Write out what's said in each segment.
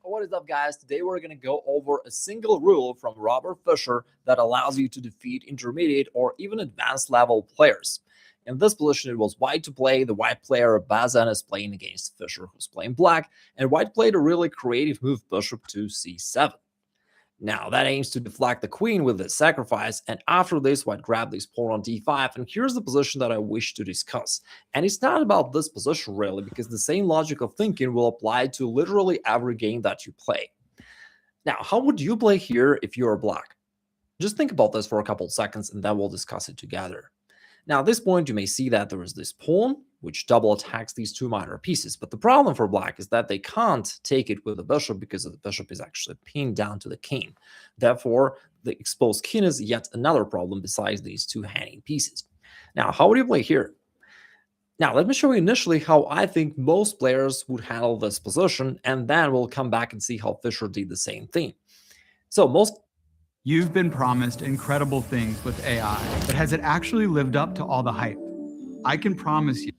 What is up, guys? Today we're going to go over a single rule from Robert Fischer that allows you to defeat intermediate or even advanced level players. In this position, it was white to play. The white player Bazan is playing against Fischer, who's playing black, and white played a really creative move, bishop to c7. Now, that aims to deflect the queen with this sacrifice, and after this, white grabbed this pawn on d5, and here's the position that I wish to discuss. And it's not about this position, really, because the same logic of thinking will apply to literally every game that you play. Now, how would you play here if you are black? Just think about this for a couple seconds, and then we'll discuss it together. Now, at this point, you may see that there is this pawn, which double attacks these two minor pieces. But the problem for black is that they can't take it with the bishop because the bishop is actually pinned down to the king. Therefore, the exposed king is yet another problem besides these two hanging pieces. Now, how would you play here? Now, let me show you initially how I think most players would handle this position, and then we'll come back and see how Fischer did the same thing. You've been promised incredible things with AI, but has it actually lived up to all the hype? I can promise you.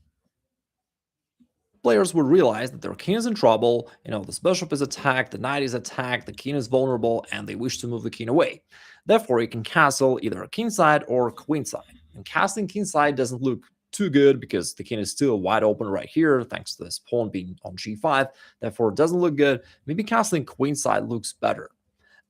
Players would realize that their king is in trouble, this bishop is attacked, the knight is attacked, the king is vulnerable, and they wish to move the king away. Therefore, you can castle either kingside or queenside. And castling kingside doesn't look too good because the king is still wide open right here, thanks to this pawn being on g5. Therefore, it doesn't look good. Maybe castling queenside looks better.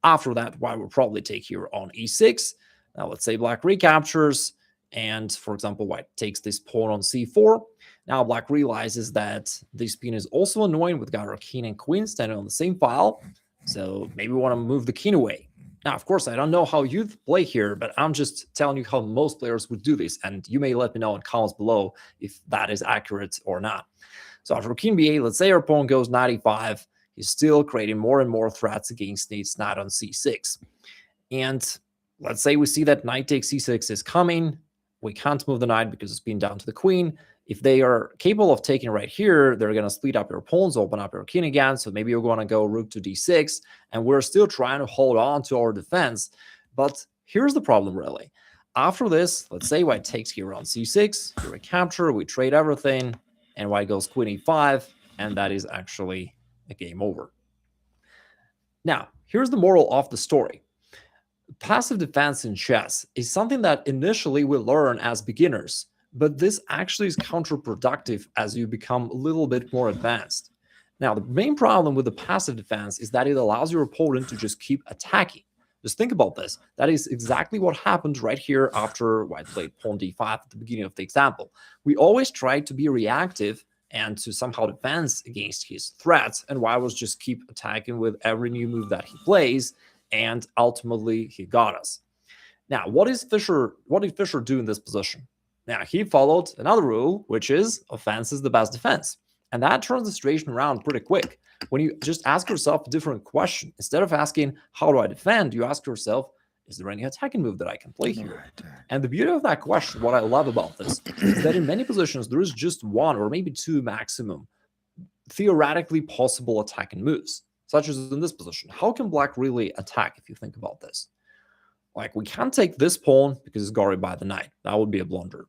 After that, white will probably take here on e6. Now, let's say black recaptures, and for example, white takes this pawn on c4. Now, black realizes that this pawn is also annoying. We've got our king and queen standing on the same file, so maybe we want to move the king away. Now, of course, I don't know how you play here, but I'm just telling you how most players would do this, and you may let me know in comments below if that is accurate or not. So after king b8, let's say our pawn goes knight e5. He's still creating more and more threats against Nate's knight on c6. And let's say we see that knight takes c6 is coming. We can't move the knight because it's pinned down to the queen. If they are capable of taking right here, they're going to split up your pawns, open up your king again. So maybe you're going to go rook to d6, and we're still trying to hold on to our defense. But here's the problem, really. After this, let's say white takes here on c6, here we capture, we trade everything, and white goes queen e5, and that is actually a game over. Now, here's the moral of the story. Passive defense in chess is something that initially we learn as beginners, but this actually is counterproductive as you become a little bit more advanced. Now, the main problem with the passive defense is that it allows your opponent to just keep attacking. Just think about this. That is exactly what happened right here after white played pawn d5 at the beginning of the example. We always try to be reactive and to somehow defend against his threats, and white was just keep attacking with every new move that he plays, and ultimately he got us. Now, what did Fischer do in this position? Now, he followed another rule, which is offense is the best defense. And that turns the situation around pretty quick. When you just ask yourself a different question, instead of asking, how do I defend? You ask yourself, is there any attacking move that I can play here? And the beauty of that question, what I love about this, is that in many positions, there is just one or maybe two maximum theoretically possible attacking moves, such as in this position. How can black really attack if you think about this? Like, we can't take this pawn because it's guarded by the knight. That would be a blunder.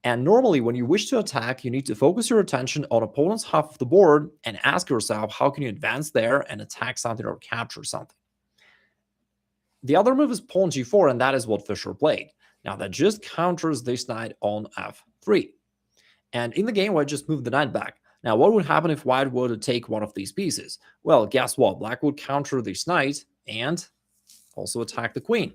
And normally, when you wish to attack, you need to focus your attention on opponent's half of the board and ask yourself, how can you advance there and attack something or capture something? The other move is pawn g4, and that is what Fischer played. Now, that just counters this knight on f3. And in the game, white just moved the knight back. Now, what would happen if white were to take one of these pieces? Well, guess what? Black would counter this knight and also attack the queen.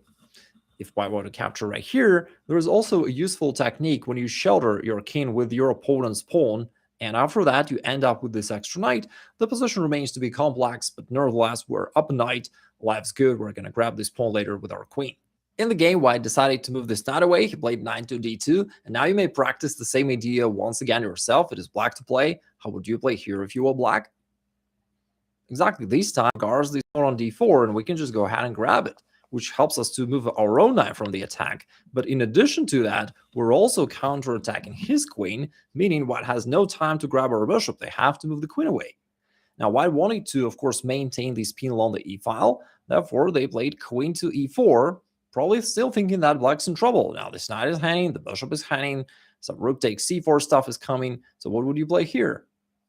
If white were to capture right here, there is also a useful technique when you shelter your king with your opponent's pawn, and after that, you end up with this extra knight. The position remains to be complex, but nevertheless, we're up a knight. Life's good. We're going to grab this pawn later with our queen. In the game, white decided to move this knight away. He played knight to d2, and now you may practice the same idea once again yourself. It is black to play. How would you play here if you were black? Exactly. This time, guards this pawn on d4, and we can just go ahead and grab it, which helps us to move our own knight from the attack. But in addition to that, we're also counterattacking his queen, meaning white has no time to grab our bishop. They have to move the queen away. Now, white wanted to, of course, maintain this pin along the e-file. Therefore, they played queen to e4, probably still thinking that black's in trouble. Now, this knight is hanging, the bishop is hanging, some rook takes c4 stuff is coming. So what would you play here?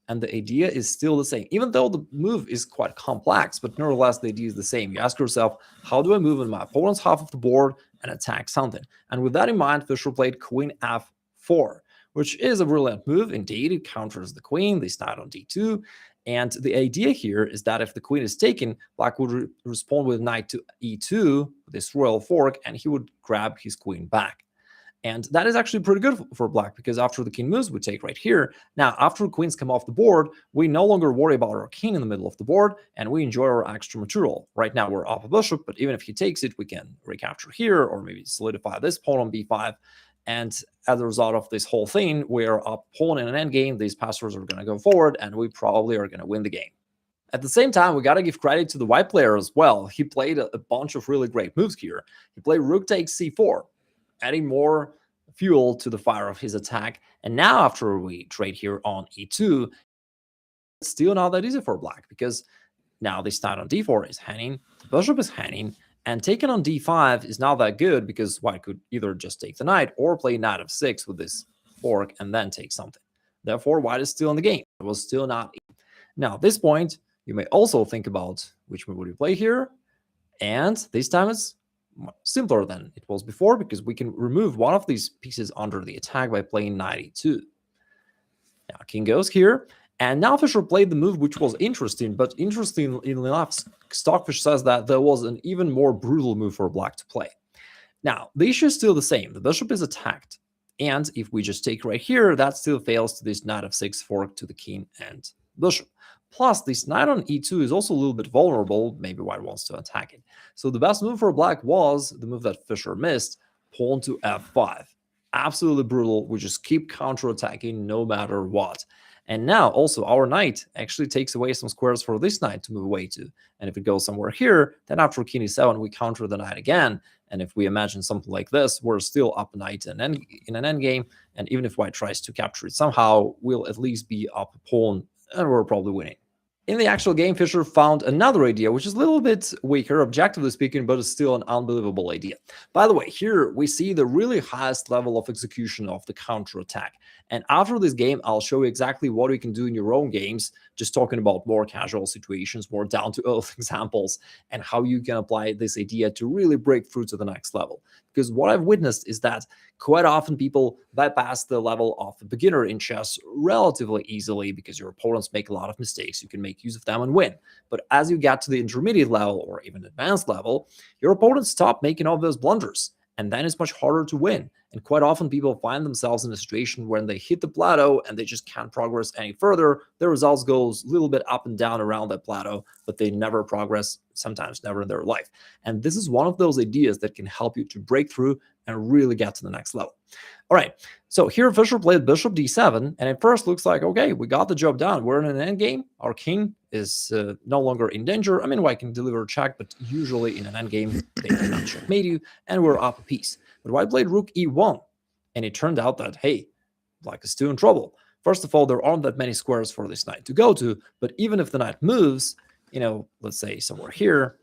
and the idea is still the same, even though the move is quite complex, but nevertheless the idea is the same. You ask yourself, how do I move in my opponent's half of the board and attack something? And with that in mind, Fischer played queen f4, which is a brilliant move. Indeed, it counters the queen, this knight on d2, and the idea here is that if the queen is taken, black would respond with knight to e2, this royal fork, and he would grab his queen back. And that is actually pretty good for black, because after the king moves, we take right here. Now, after queens come off the board, we no longer worry about our king in the middle of the board, and we enjoy our extra material. Right now, we're up a bishop, but even if he takes it, we can recapture here, or maybe solidify this pawn on b5. And as a result of this whole thing, we're up pawn in an endgame. These passwords are going to go forward, and we probably are going to win the game. At the same time, we got to give credit to the white player as well. He played a bunch of really great moves here. He played rook takes c4, adding more fuel to the fire of his attack. And now after we trade here on e2, it's still not that easy for black, because now this knight on d4 is hanging, the bishop is hanging, and taking on d5 is not that good, because white could either just take the knight or play knight f6 with this fork and then take something. Therefore, white is still in the game. It was still not. Now, at this point, you may also think about which move would you play here, and this time it's simpler than it was before, because we can remove one of these pieces under the attack by playing knight e2. Now king goes here, and now Fischer played the move which was interesting, but interestingly enough, Stockfish says that there was an even more brutal move for black to play. Now, the issue is still the same. The bishop is attacked, and if we just take right here, that still fails to this knight f6 fork to the king and bishop. Plus, this knight on e2 is also a little bit vulnerable. Maybe white wants to attack it. So the best move for black was the move that Fischer missed, pawn to f5. Absolutely brutal. We just keep counterattacking no matter what. And now also our knight actually takes away some squares for this knight to move away to. And if it goes somewhere here, then after king e7, we counter the knight again. And if we imagine something like this, we're still up a knight in an endgame. And even if white tries to capture it somehow, we'll at least be up a pawn, and we're probably winning. In the actual game, Fischer found another idea, which is a little bit weaker, objectively speaking, but it's still an unbelievable idea. By the way, here we see the really highest level of execution of the counterattack. And after this game, I'll show you exactly what you can do in your own games, just talking about more casual situations, more down-to-earth examples, and how you can apply this idea to really break through to the next level. Because what I've witnessed is that quite often people bypass the level of a beginner in chess relatively easily, because your opponents make a lot of mistakes. You can make use of them and win. But as you get to the intermediate level or even advanced level, your opponents stop making all those blunders, and then it's much harder to win. And quite often people find themselves in a situation when they hit the plateau and they just can't progress any further. The results goes a little bit up and down around that plateau, but they never progress, sometimes never in their life. And this is one of those ideas that can help you to break through and really get to the next level. All right, so here Fischer played bishop d7, and at first looks like, okay, we got the job done. We're in an endgame. Our king is no longer in danger. I mean, white can deliver a check, but usually in an endgame, they cannot checkmate you, and we're up a piece. But white played rook e1, and it turned out that, hey, black is still in trouble. First of all, there aren't that many squares for this knight to go to, but even if the knight moves, you know, let's say somewhere here,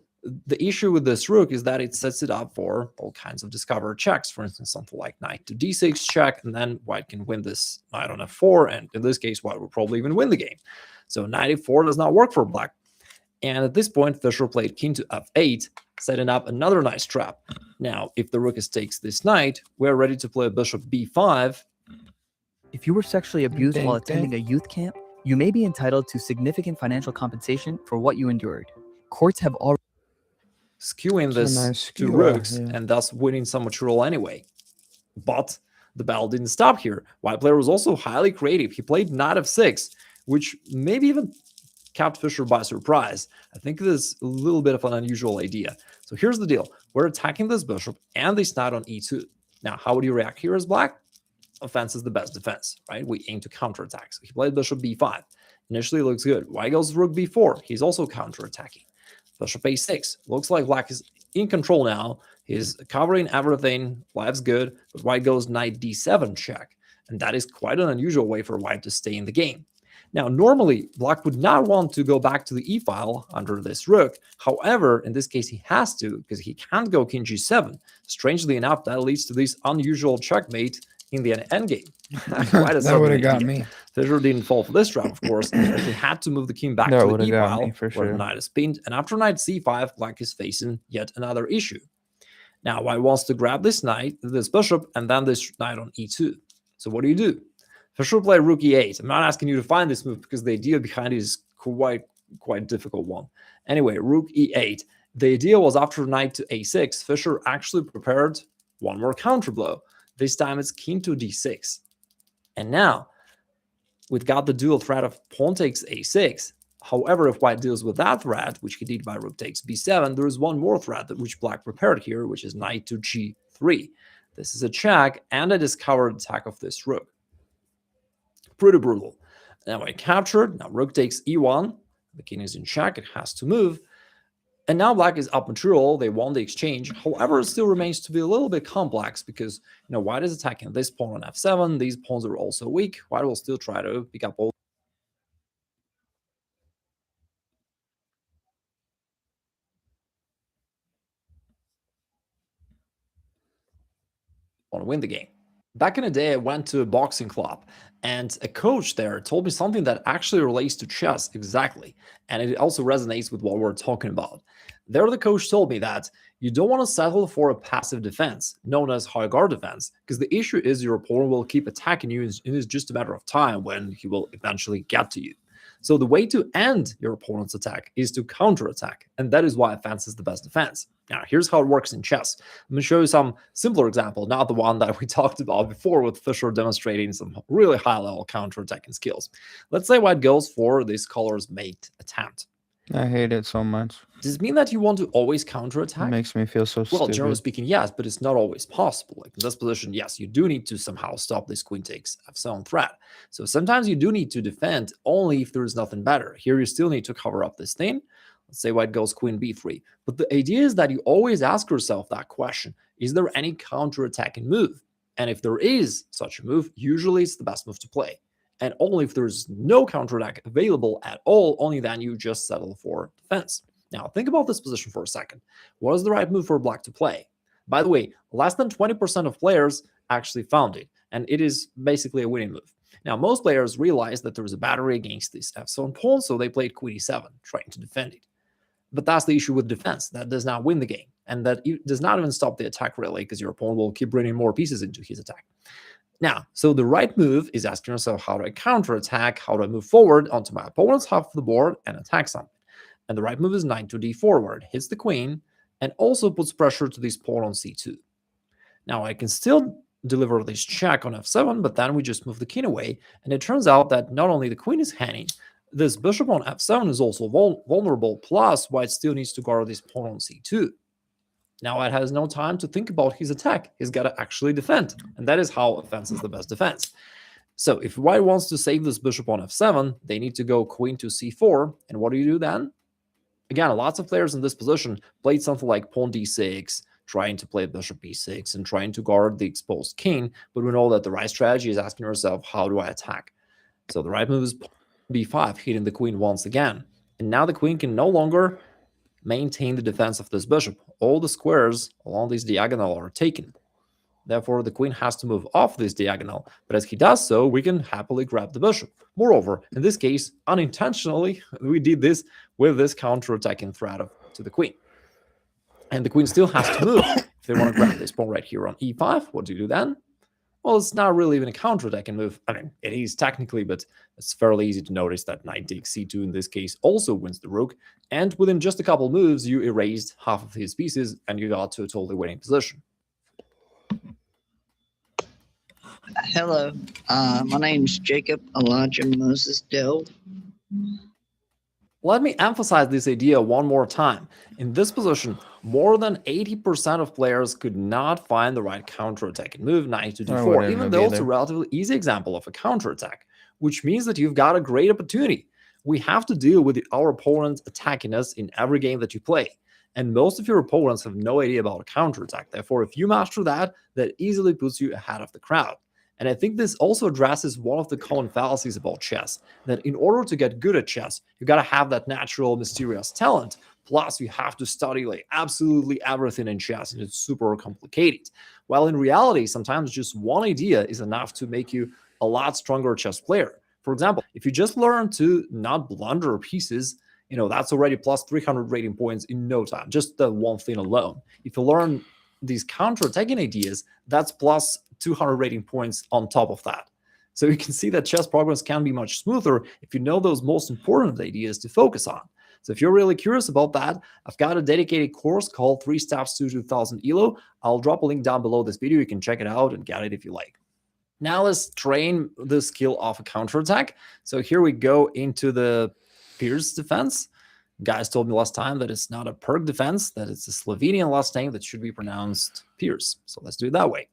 the issue with this rook is that it sets it up for all kinds of discovered checks. For instance, something like knight to d6 check, and then white can win this knight on f4, and in this case, white will probably even win the game. So knight e4 does not work for black. And at this point, Fischer played king to f8, setting up another nice trap. Now, if the rook takes this knight, we're ready to play bishop b5. If you were sexually abused while attending a youth camp, you may be entitled to significant financial compensation for what you endured. Courts have already skewing this nice two skewer, rooks, yeah. and thus winning some material anyway. But the battle didn't stop here. White player was also highly creative. He played knight f6, which maybe even kept Fischer by surprise. I think this is a little bit of an unusual idea. So here's the deal. We're attacking this bishop and this knight on e2. Now, how would you react here as black? Offense is the best defense, right? We aim to counterattack. So he played bishop b5. Initially, it looks good. White goes rook b4. He's also counterattacking. Bishop a6. Looks like black is in control now. He's covering everything. Life's good. But white goes knight d7 check. And that is quite an unusual way for white to stay in the game. Now, normally, black would not want to go back to the e-file under this rook. However, in this case, he has to, because he can't go king g7. Strangely enough, that leads to this unusual checkmate in the endgame. Quite a That would have sudden got idea. me. Fischer didn't fall for this trap, of course, but he had to move the king back That to would the have e got me file for where the sure. knight is pinned, and after knight c5, black is facing yet another issue. Now white wants to grab this knight, this bishop, and then this knight on e2. So what do? Fischer played rook e8. I'm not asking you to find this move because the idea behind it is quite difficult one. Anyway, rook e8. The idea was after knight to a6, Fischer actually prepared one more counter blow. This time it's king to d6. And now we've got the dual threat of pawn takes a6. However, if white deals with that threat, which he did by rook takes b7, there is one more threat that which black prepared here, which is knight to g3. This is a check and a discovered attack of this rook. Pretty brutal. Now I captured. Now rook takes e1. The king is in check. It has to move. And now black is up material. They won the exchange. However, it still remains to be a little bit complex because white is attacking this pawn on f7. These pawns are also weak. White will still try to pick up all. Want to win the game. Back in the day, I went to a boxing club, and a coach there told me something that actually relates to chess exactly, and it also resonates with what we're talking about. There, the coach told me that you don't want to settle for a passive defense, known as high guard defense, because the issue is your opponent will keep attacking you, and it is just a matter of time when he will eventually get to you. So the way to end your opponent's attack is to counterattack, and that is why offense is the best defense. Now, here's how it works in chess. I'm going to show you some simpler example, not the one that we talked about before with Fischer demonstrating some really high-level counterattacking skills. Let's say white goes for this color's mate attempt. I hate it so much. Does it mean that you want to always It counterattack? makes me feel so Well, generally stupid. speaking, yes, but it's not always possible. Like in this position, yes, you do need to somehow stop this queen takes f7 threat. So sometimes you do need to defend only if there is nothing better. Here you still need to cover up this thing. Let's say white goes queen b3. But the idea is that you always ask yourself that question. Is there any counterattacking move? And if there is such a move, usually it's the best move to play. And only if there's no counterattack available at all, only then you just settle for defense. Now, think about this position for a second. What is the right move for black to play? By the way, less than 20% of players actually found it, and it is basically a winning move. Now, most players realized that there was a battery against this f7 pawn, so they played queen e7, trying to defend it. But that's the issue with defense. That does not win the game, and that does not even stop the attack really, because your opponent will keep bringing more pieces into his attack. Now, so the right move is asking yourself, how do I counterattack? How do I move forward onto my opponent's half of the board and attack something? And the right move is knight to d4, where it hits the queen and also puts pressure to this pawn on c2. Now, I can still deliver this check on f7, but then we just move the king away, and it turns out that not only the queen is hanging, this bishop on f7 is also vulnerable, plus white still needs to guard this pawn on c2. Now white has no time to think about his attack. He's got to actually defend, and that is how offense is the best defense. So if white wants to save this bishop on f7, they need to go queen to c4, and what do you do then? Again, lots of players in this position played something like pawn d6, trying to play bishop b6 and trying to guard the exposed king, but we know that the right strategy is asking yourself, how do I attack? So the right move is b5, hitting the queen once again. And now the queen can no longer maintain the defense of this bishop. All the squares along this diagonal are taken. Therefore, the queen has to move off this diagonal, but as he does so, we can happily grab the bishop. Moreover, in this case, unintentionally, we did this with this counter-attacking threat to the queen. And the queen still has to move. If they want to grab this pawn right here on e5, what do you do then? Well, it's not really even a counter-attacking move. I mean, it is technically, but it's fairly easy to notice that knight takes c2 in this case also wins the rook. And within just a couple moves, you erased half of his pieces and you got to a totally winning position. Hello, my name's Jacob Elijah Moses Dell. Let me emphasize this idea one more time. In this position, more than 80% of players could not find the right counterattacking move, knight to d4, even though it's a relatively easy example of a counterattack, which means that you've got a great opportunity. We have to deal with our opponents attacking us in every game that you play. And most of your opponents have no idea about a counterattack. Therefore, if you master that, that easily puts you ahead of the crowd. And I think this also addresses one of the common fallacies about chess, that in order to get good at chess, you got to have that natural, mysterious talent, Plus, you have to study like absolutely everything in chess, and it's super complicated. While in reality, sometimes just one idea is enough to make you a lot stronger chess player. For example, if you just learn to not blunder pieces, that's already plus 300 rating points in no time, just the one thing alone. If you learn these counter-attacking ideas, that's plus 200 rating points on top of that. So you can see that chess progress can be much smoother if you know those most important ideas to focus on. So if you're really curious about that, I've got a dedicated course called 3 Steps to 2000 ELO. I'll drop a link down below this video. You can check it out and get it if you like. Now let's train the skill of a counterattack. So here we go into the Pierce defense. Guys told me last time that it's not a perk defense, that it's a Slovenian last name that should be pronounced Pierce. So let's do it that way.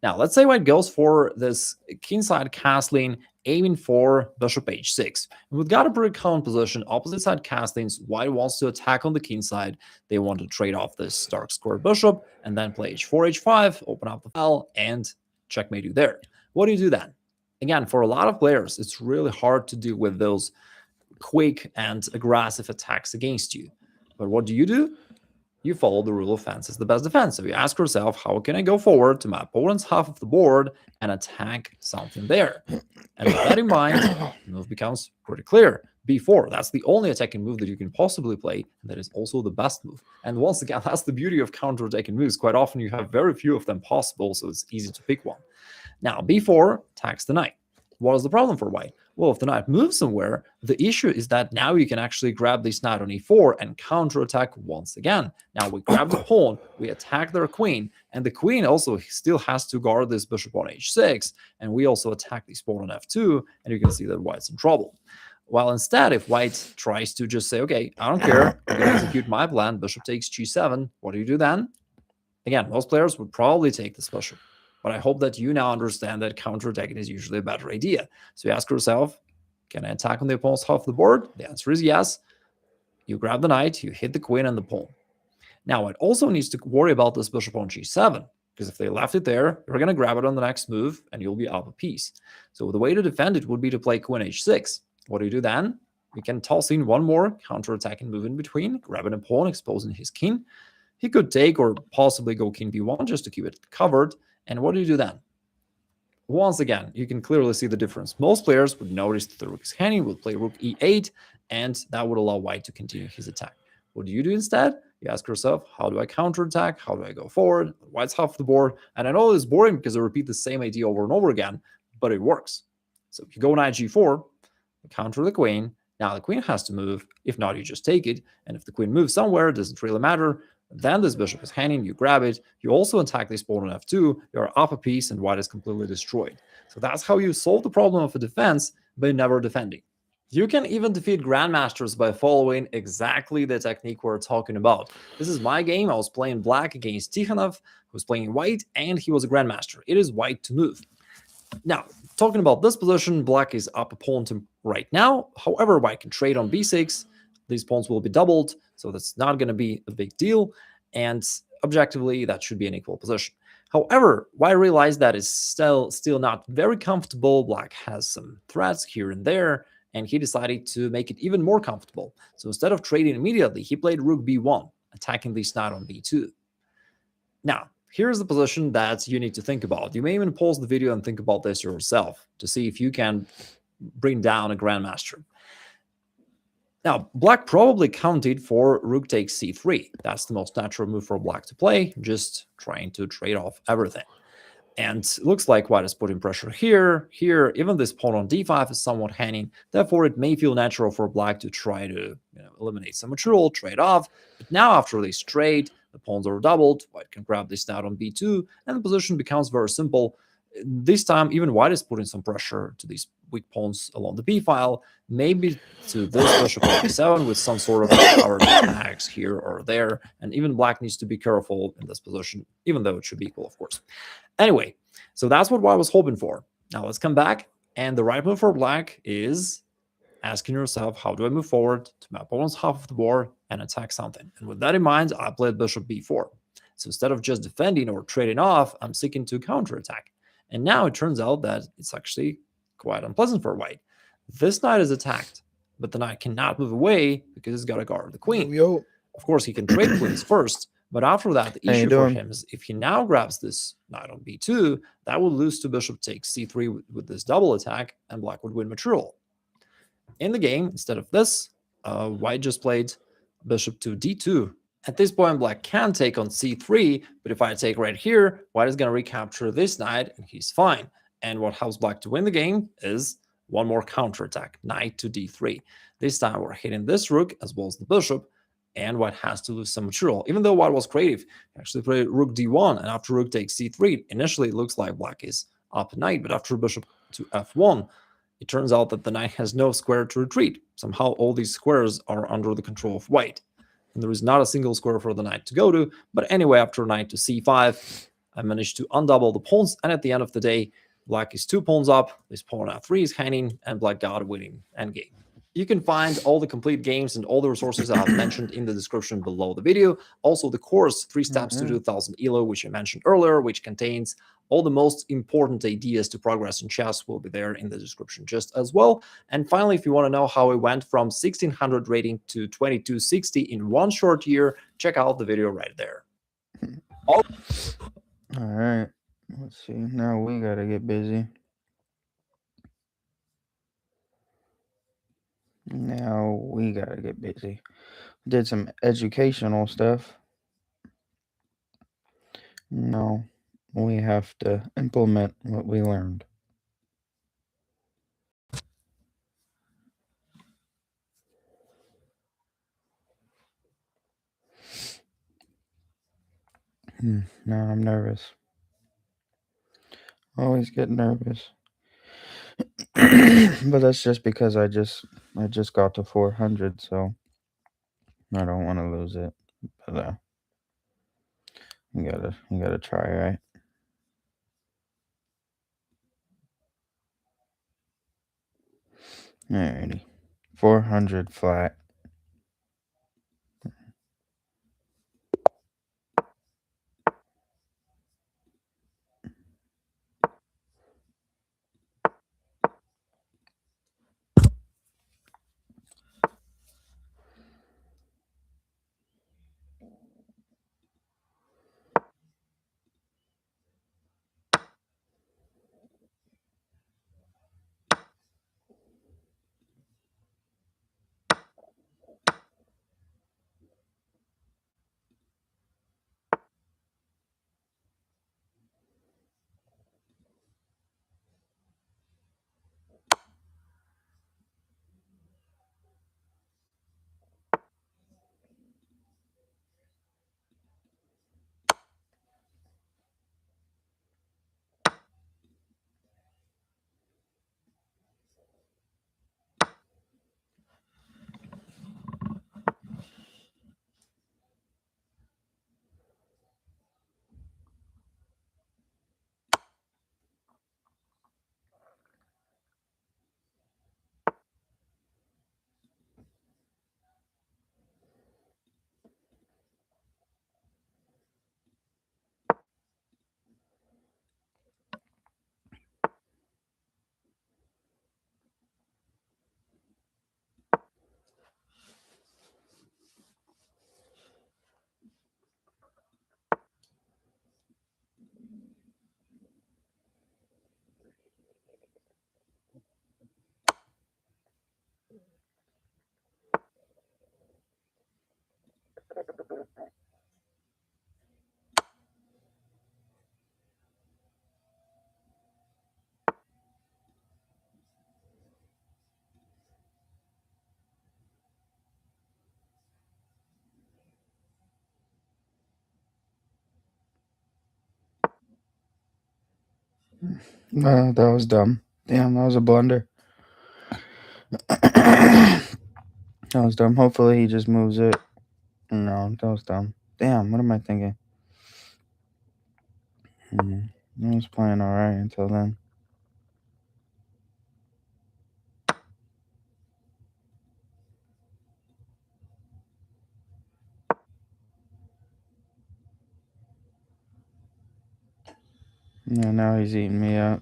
Now, let's say white goes for this kingside castling, aiming for bishop h6. And we've got a pretty common position. Opposite side castlings, white wants to attack on the king side. They want to trade off this dark square bishop and then play h4, h5, open up the file, and checkmate you there. What do you do then? Again, for a lot of players, it's really hard to deal with those quick and aggressive attacks against you. But what do? You follow the rule of fence is the best defense. So you ask yourself, how can I go forward to my opponent's half of the board and attack something there? And with that in mind, the move becomes pretty clear. b4, that's the only attacking move that you can possibly play, and that is also the best move. And once again, that's the beauty of counter-attacking moves. Quite often you have very few of them possible, so it's easy to pick one. Now, b4 attacks the knight. What is the problem for white? Well, if the knight moves somewhere, the issue is that now you can actually grab this knight on e4 and counterattack once again. Now we grab the pawn, we attack their queen, and the queen also still has to guard this bishop on h6, and we also attack this pawn on f2, and you can see that white's in trouble. While instead, if white tries to just say, okay, I don't care, I'm going to execute my plan, bishop takes g7, what do you do then? Again, most players would probably take this bishop. But I hope that you now understand that counterattacking is usually a better idea. So you ask yourself, can I attack on the opponent's half of the board? The answer is yes. You grab the knight, you hit the queen and the pawn. Now, it also needs to worry about this bishop on g7, because if they left it there, you're going to grab it on the next move, and you'll be up a piece. So the way to defend it would be to play queen h6. What do you do then? You can toss in one more counterattacking move in between, grabbing a pawn, exposing his king. He could take or possibly go king b1 just to keep it covered. And what do you do then? Once again, you can clearly see the difference. Most players would notice that the rook is hanging, would play rook e8, and that would allow white to continue his attack. What do you do instead? You ask yourself, how do I counterattack? How do I go forward? White's half the board. And I know it's boring because I repeat the same idea over and over again, but it works. So if you go knight g4, you counter the queen. Now the queen has to move. If not, you just take it. And if the queen moves somewhere, it doesn't really matter. Then this bishop is hanging, you grab it, you also attack this pawn on f2, you're up a piece, and white is completely destroyed. So that's how you solve the problem of a defense, but never defending. You can even defeat grandmasters by following exactly the technique we're talking about. This is my game. I was playing black against Tikhanov, who was playing white, and he was a grandmaster. It is white to move. Now, talking about this position, black is up a pawn to right now. However, white can trade on b6. These pawns will be doubled, so that's not going to be a big deal. And objectively, that should be an equal position. However, white realized that is still not very comfortable. Black has some threats here and there, and he decided to make it even more comfortable. So instead of trading immediately, he played rook b1, attacking this knight on b2. Now, here's the position that you need to think about. You may even pause the video and think about this yourself to see if you can bring down a grandmaster. Now, black probably counted for rook takes c3. That's the most natural move for black to play, just trying to trade off everything. And it looks like white is putting pressure here, even this pawn on d5 is somewhat hanging. Therefore, it may feel natural for black to try to eliminate some material, trade off. But now, after this trade, the pawns are doubled. White can grab this knight on b2, and the position becomes very simple. This time, even white is putting some pressure to these weak pawns along the b file, maybe to this bishop on b7 with some sort of powered attacks here or there. And even black needs to be careful in this position, even though it should be equal, of course. Anyway, so that's what white was hoping for. Now let's come back, and the right move for black is asking yourself, how do I move forward to my opponent's half of the board and attack something? And with that in mind, I played bishop b4. So instead of just defending or trading off, I'm seeking to counterattack. And now it turns out that it's actually quite unpleasant for white. This knight is attacked, but the knight cannot move away because it's got to guard the queen. Of course, he can trade queens first, but after that, the How you issue for doing? him is if he now grabs this knight on b2, that would lose to bishop takes c3 with this double attack, and black would win material. In the game, instead of this, white just played bishop to d2. At this point, black can take on c3, but if I take right here, white is going to recapture this knight, and he's fine. And what helps black to win the game is one more counterattack, knight to d3. This time we're hitting this rook as well as the bishop, and white has to lose some material. Even though white was creative, he actually played rook d1, and after rook takes c3, initially it looks like black is up knight, but after bishop to f1, it turns out that the knight has no square to retreat. Somehow all these squares are under the control of white, and there is not a single square for the knight to go to. But anyway, after knight to c5, I managed to undouble the pawns, and at the end of the day, black is 2 pawns up, this pawn f3 is hanging, and black got a winning endgame. You can find all the complete games and all the resources I've mentioned in the description below the video. Also, the course 3 Steps to 2000 ELO, which I mentioned earlier, which contains all the most important ideas to progress in chess, will be there in the description just as well. And finally, if you want to know how I went from 1600 rating to 2260 in one short year, check out the video right there. All right. Let's see. Now we gotta get busy. Did some educational stuff. Now we have to implement what we learned. Now I'm nervous. Always get nervous. But that's just because I just got to 400, so I don't want to lose it. But you gotta try, right? Alrighty, 400 flat. That was dumb. Damn, that was a blunder. That was dumb. Hopefully he just moves it. No, that was dumb. Damn, what am I thinking? I was playing alright until then. Yeah, now he's eating me up.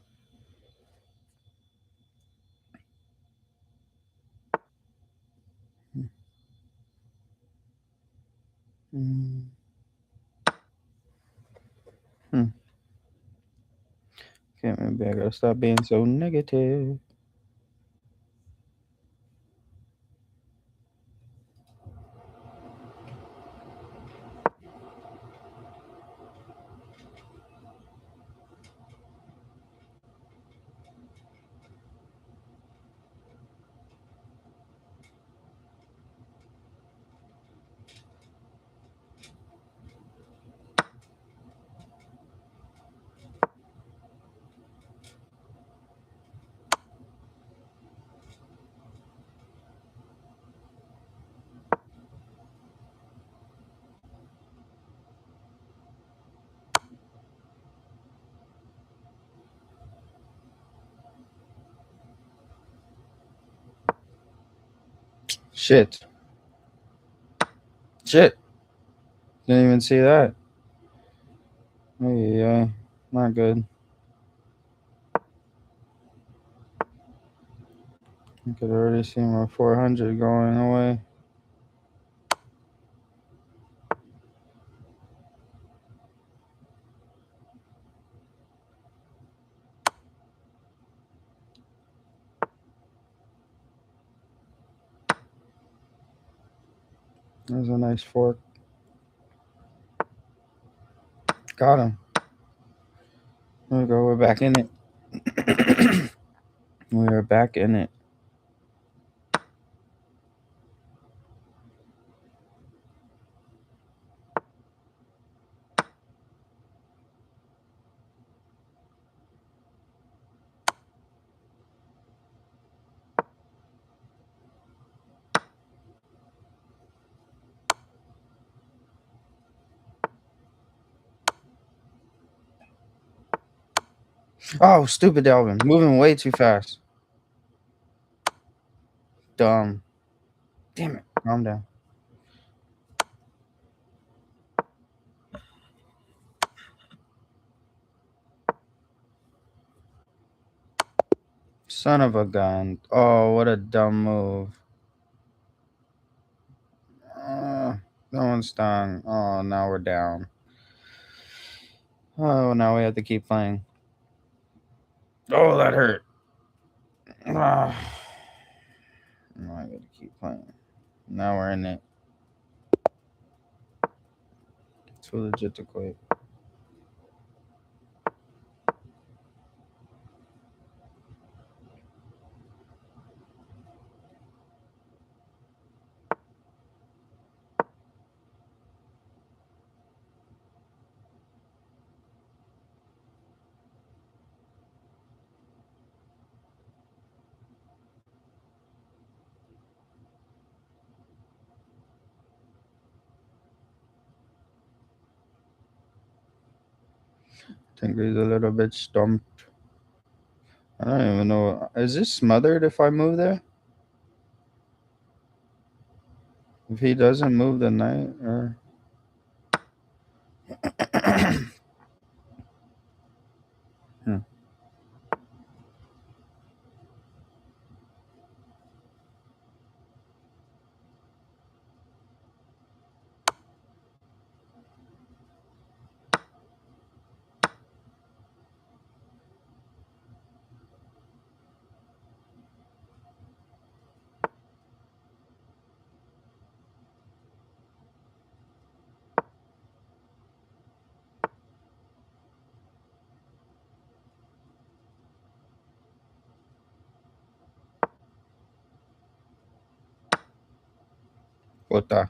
Mm. Hmm. Okay, maybe I gotta stop being so negative. Shit. Shit. Didn't even see that. Oh, yeah. Not good. I could already see my 400 going away. There's a nice fork. Got him. There we go. We're back in it. We are back in it. Oh, stupid Delvin. Moving way too fast. Dumb. Damn it. Calm down. Son of a gun. Oh, what a dumb move. No one's done. Oh, now we're down. Oh, now we have to keep playing. Oh, that hurt. Ah. No, I gotta keep playing. Now we're in it. Too legit to quit. I think he's a little bit stumped. I don't even know. Is this smothered if I move there? If he doesn't move the knight, or hmm. What the?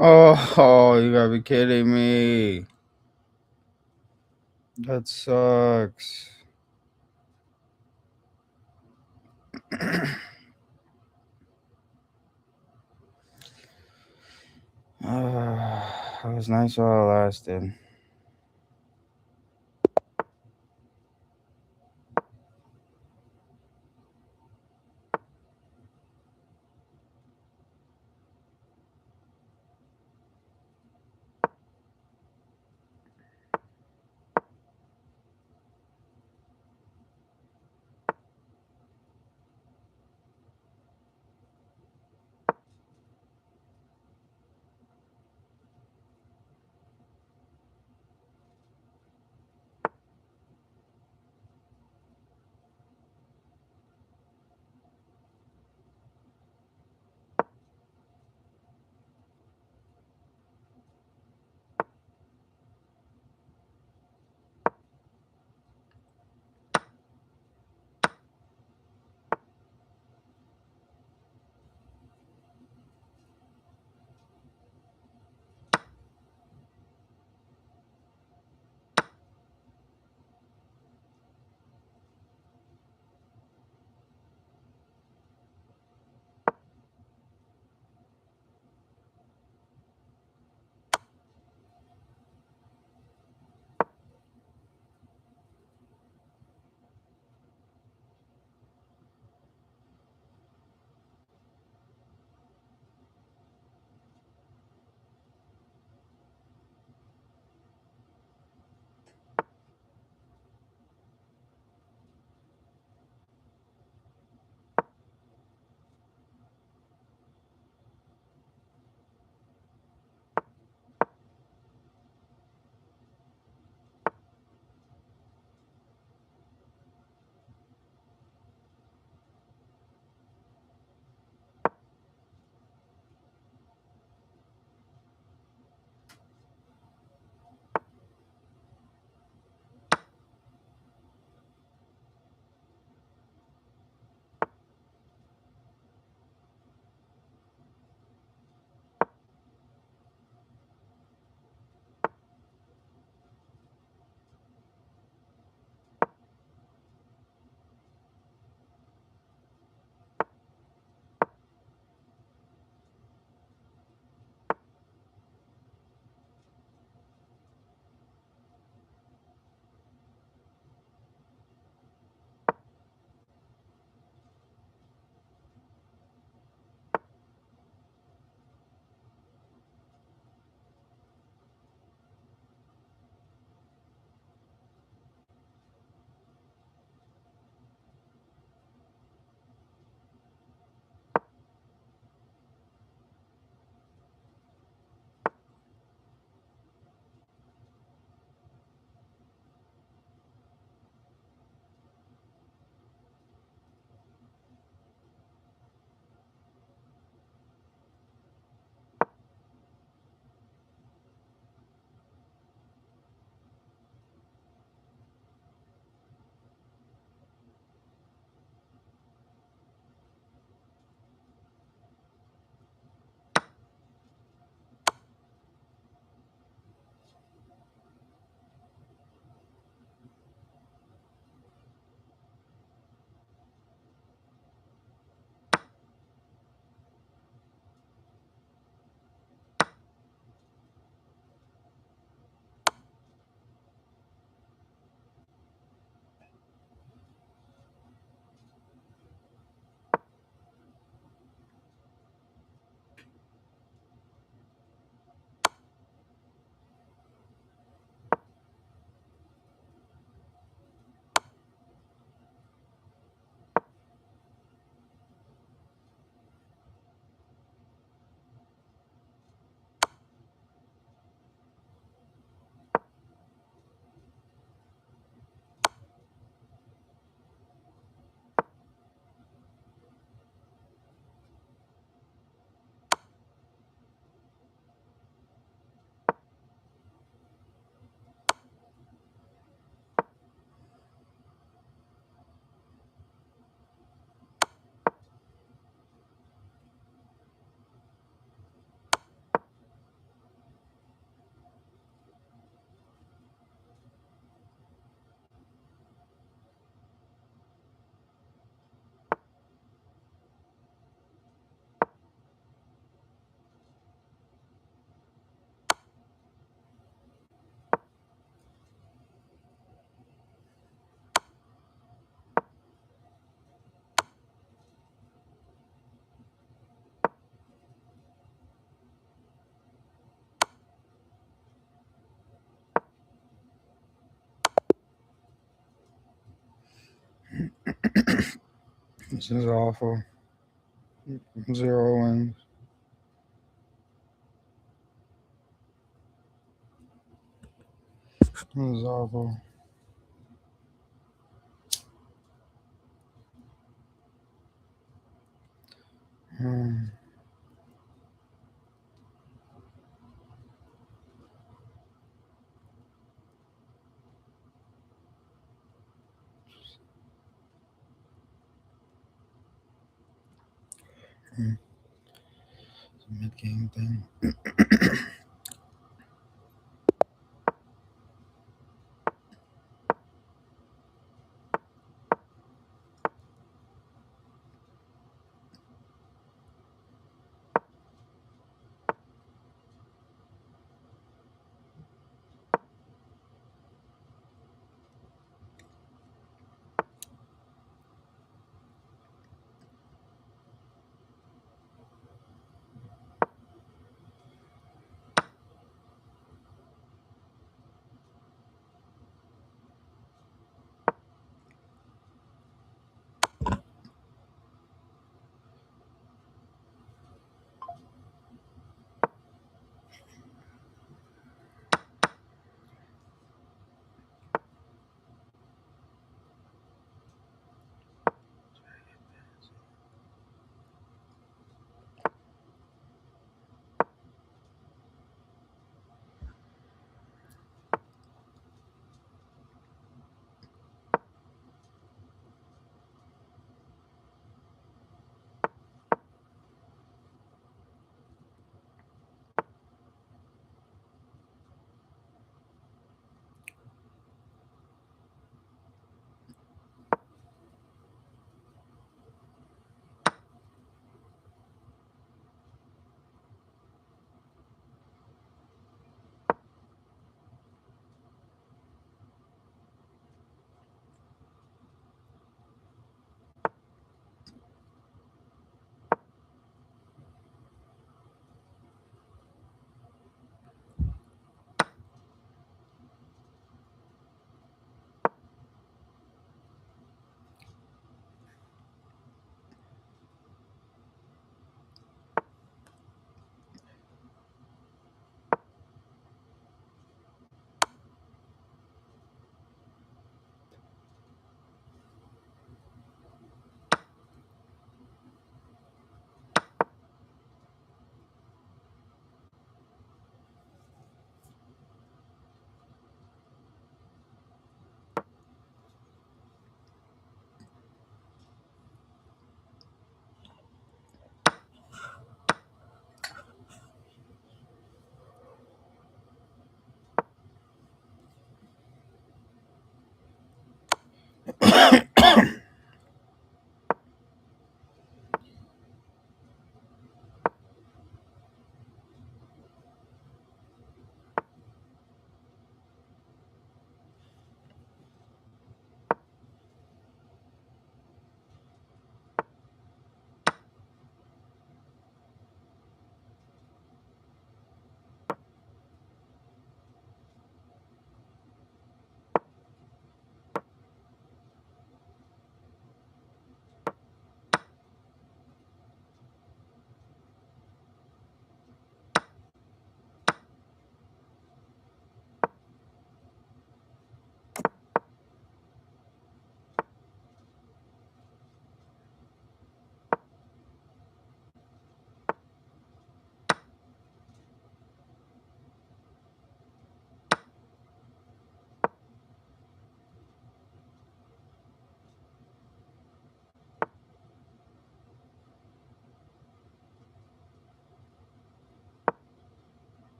Oh, you gotta be kidding me. That sucks. That was nice while it lasted. This is awful. 0 wins. This is awful. Hmm. It's a mid-game thing.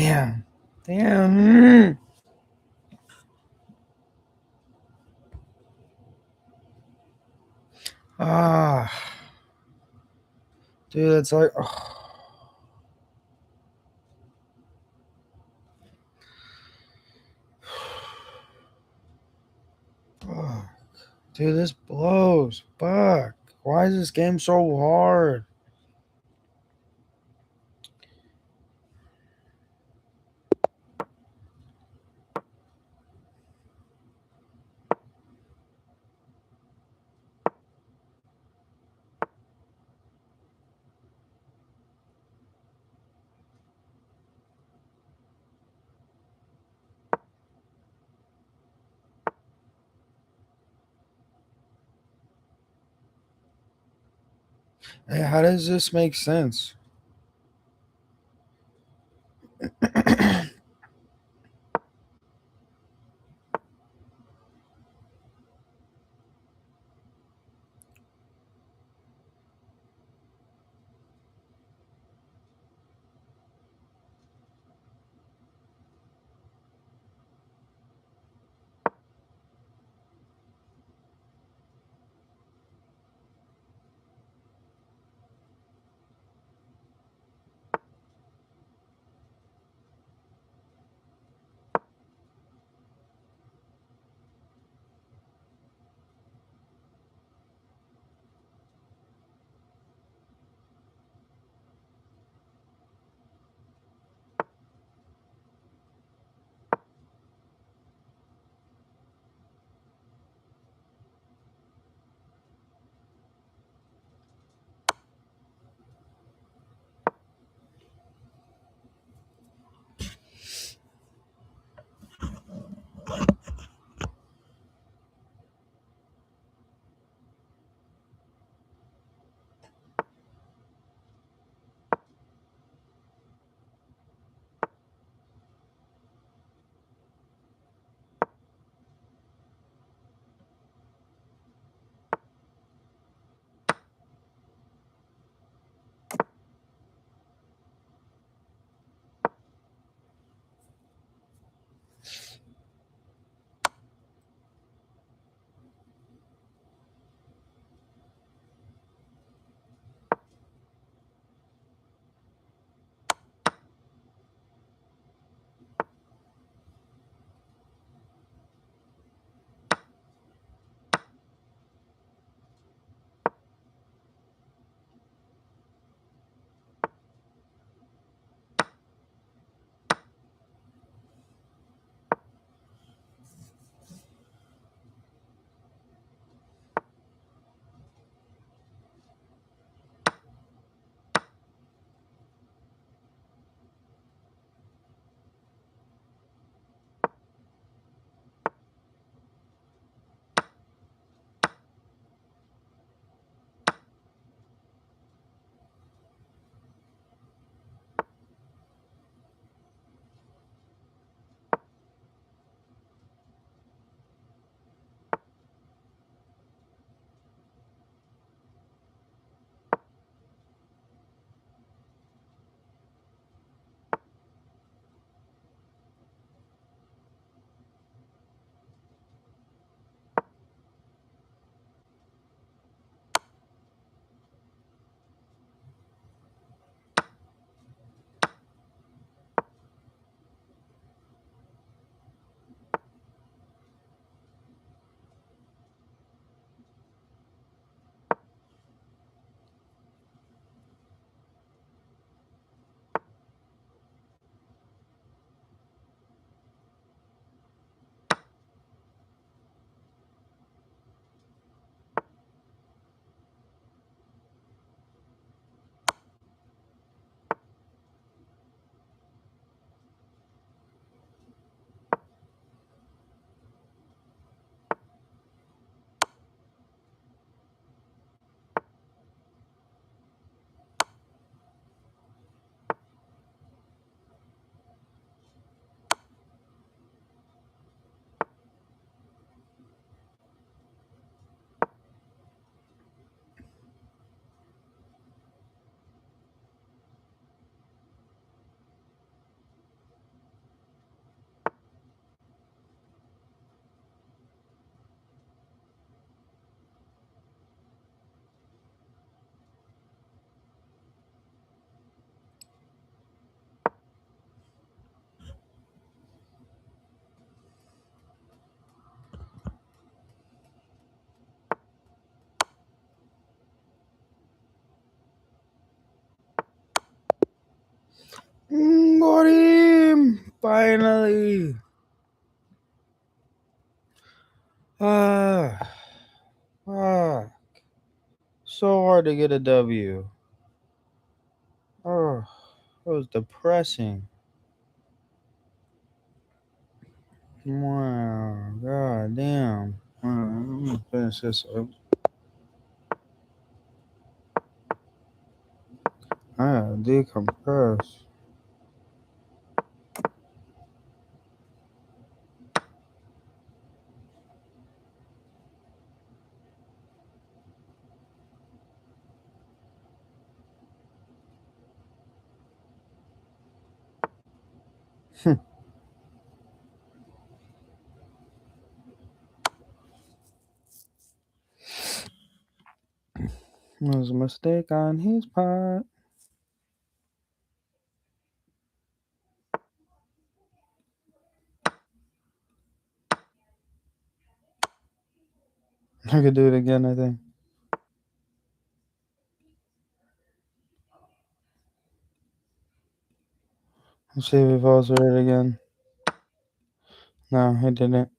Damn. Damn. Ah. Dude, it's like. Fuck. Dude, this blows. Fuck. Why is this game so hard? Hey, how does this make sense? Got him! Finally! Ah, ah, so hard to get a W. Oh, that was depressing. Wow, god damn. I'm gonna finish this up. I gotta decompress. It was a mistake on his part. I could do it again, I think. Let's see if he falls for it again. No, he didn't.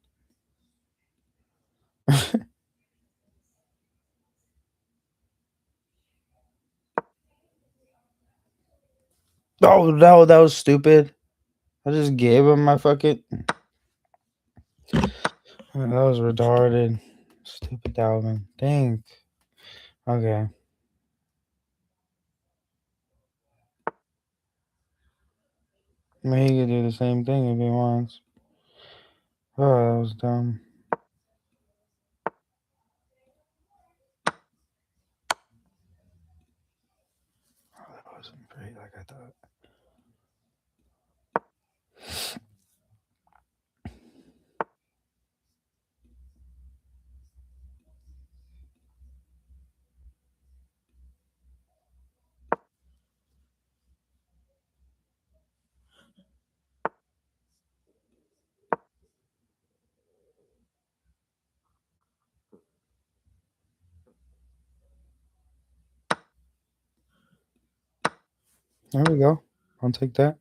Oh, no, that was stupid. I just gave him my fucking. Oh, that was retarded. Stupid Dalvin. Dang. Okay. I mean, he could do the same thing if he wants. Oh, that was dumb. Oh, that wasn't great like I thought. There we go. I'll take that.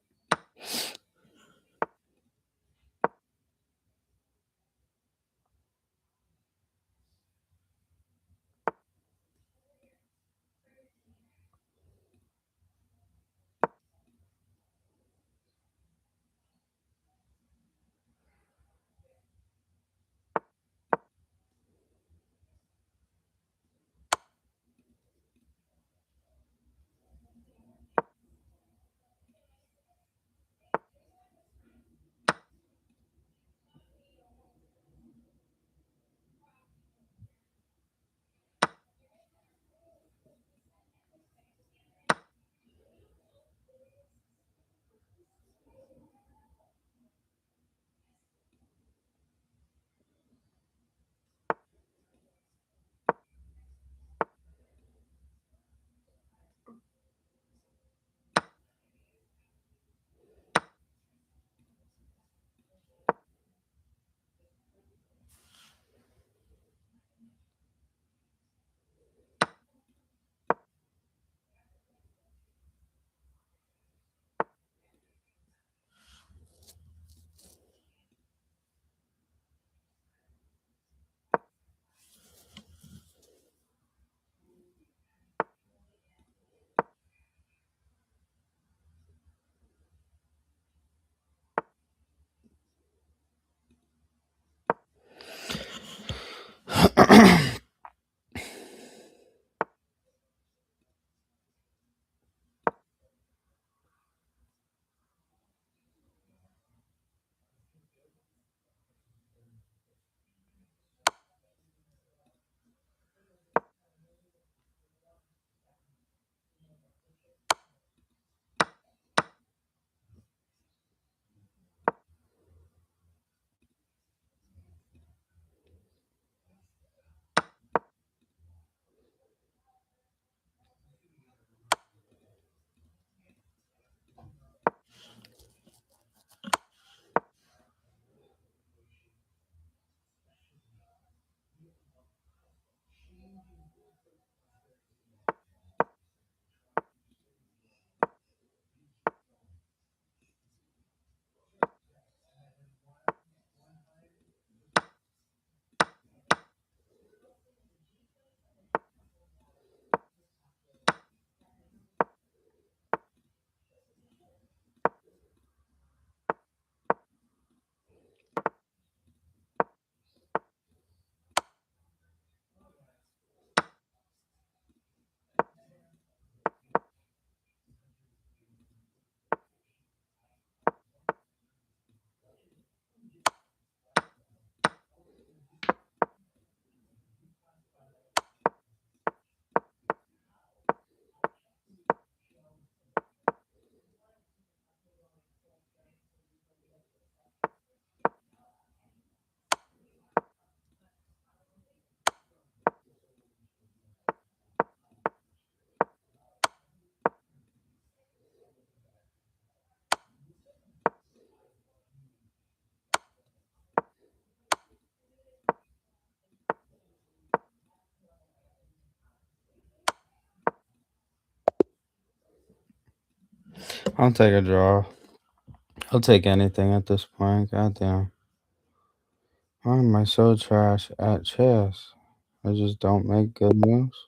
I'll take a draw. I'll take anything at this point. Goddamn. Why am I so trash at chess? I just don't make good moves.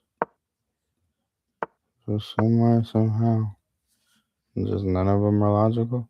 Just somewhere, somehow. Just none of them are logical.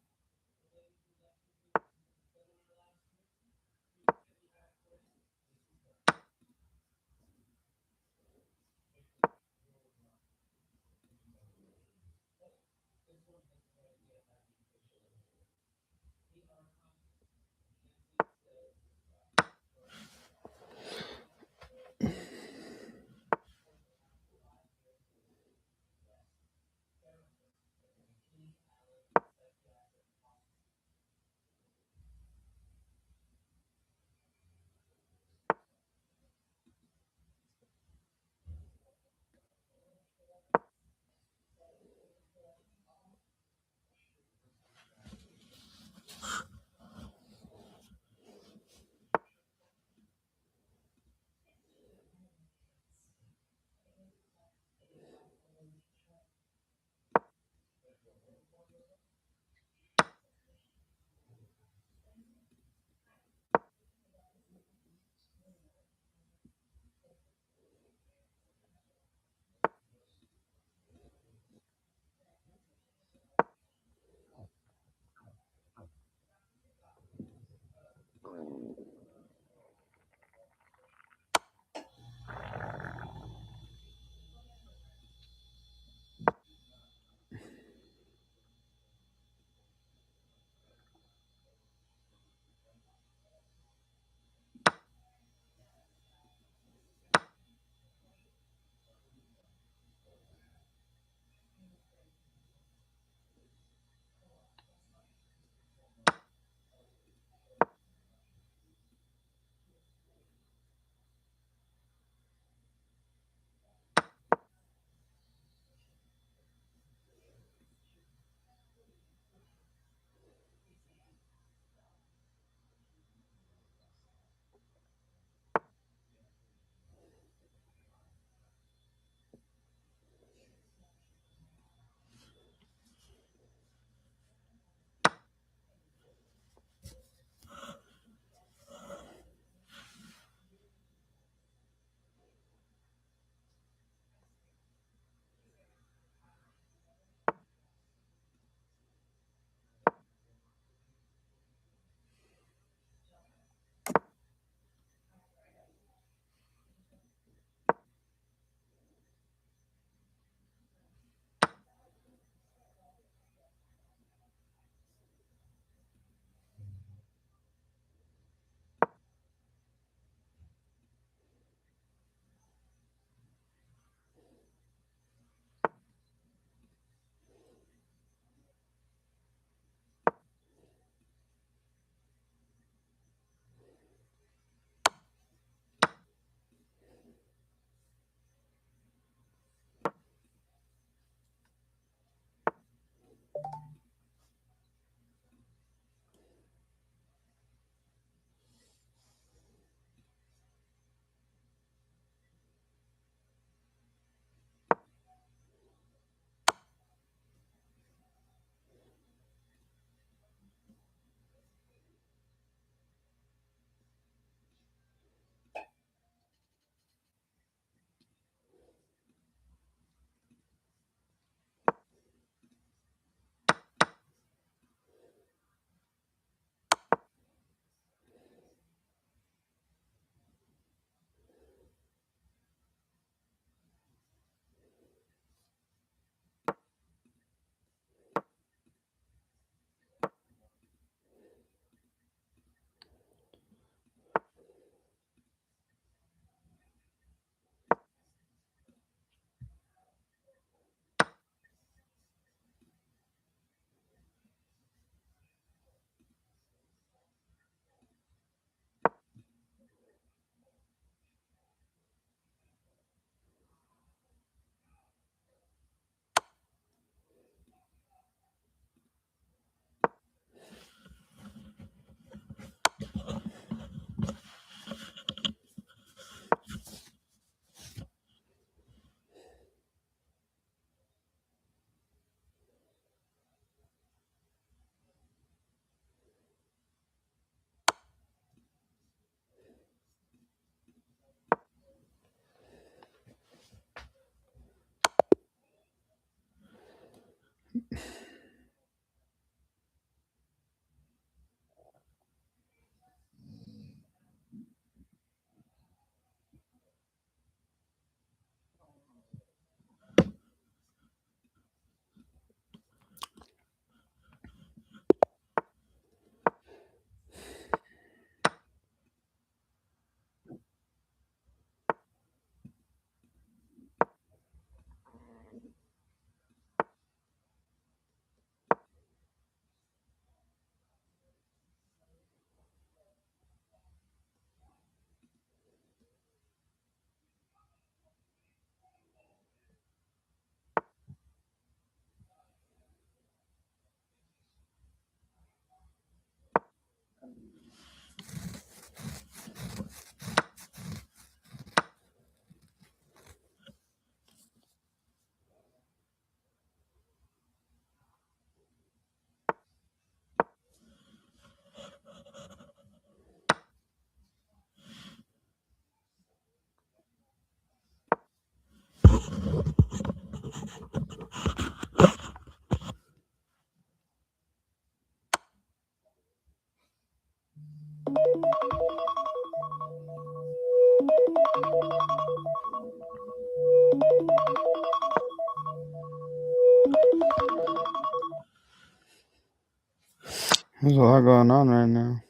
There's a lot going on right now.